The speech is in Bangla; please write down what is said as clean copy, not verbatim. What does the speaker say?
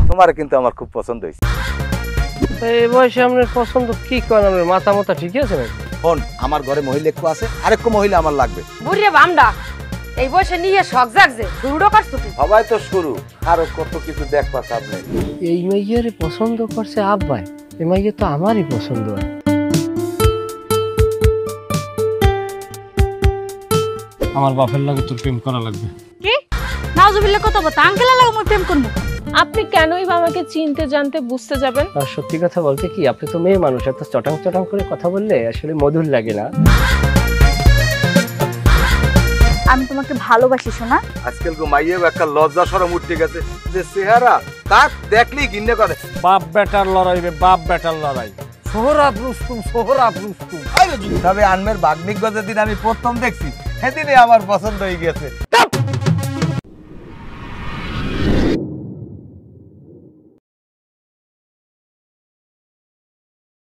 তোমার কিন্তু আমার খুব পছন্দ হয়েছে। এই বয়সে আপনার পছন্দ কি করেন? আপনার মাথা মাথা ঠিক আছে নাকি? ফোন আমার ঘরে মহিলা একটু আছে, আরেকটু মহিলা আমার লাগবে। বুড়িয়ে বামডা এই বয়সে নিয়ে শখ জাগছে শুরুটা করছো কি? সবাই তো শুরু, আরো কত কিছু দেখবা সামনে। এই মাইয়ারে পছন্দ করছে আব্বাই, এই মাইয়া তো আমারই পছন্দ হয়। আমার বাপের লাগে তোর প্রেম করা লাগবে। কি নাউজুবিল্লাহ কত কথা আঙ্কেলের লাগে মই প্রেম করব? আপনি কেনই বা আমাকে চিনতে জানতে বুঝতে যাবেন? আর সত্যি কথা বলতে কি, আপনি তো মেয়ে মানুষ, এত চটাং চটাং করে কথা বললে আসলে মধুর লাগে না। আমি তোমাকে ভালোবাসি সোনা। আজকাল গো মাইয়েও একটা লজ্জা শরম উঠে গেছে, যে চেহারা তাক দেখলেই ঘৃণা করে। বাপ বেটার লড়াই রে, বাপ বেটার লড়াই। সোহরাব রুস্তুম, সোহরাব রুস্তুম। তবে আনমের বাগনিক যেদিন আমি প্রথম দেখছি সেদিনই আমার পছন্দ হয়ে গেছে।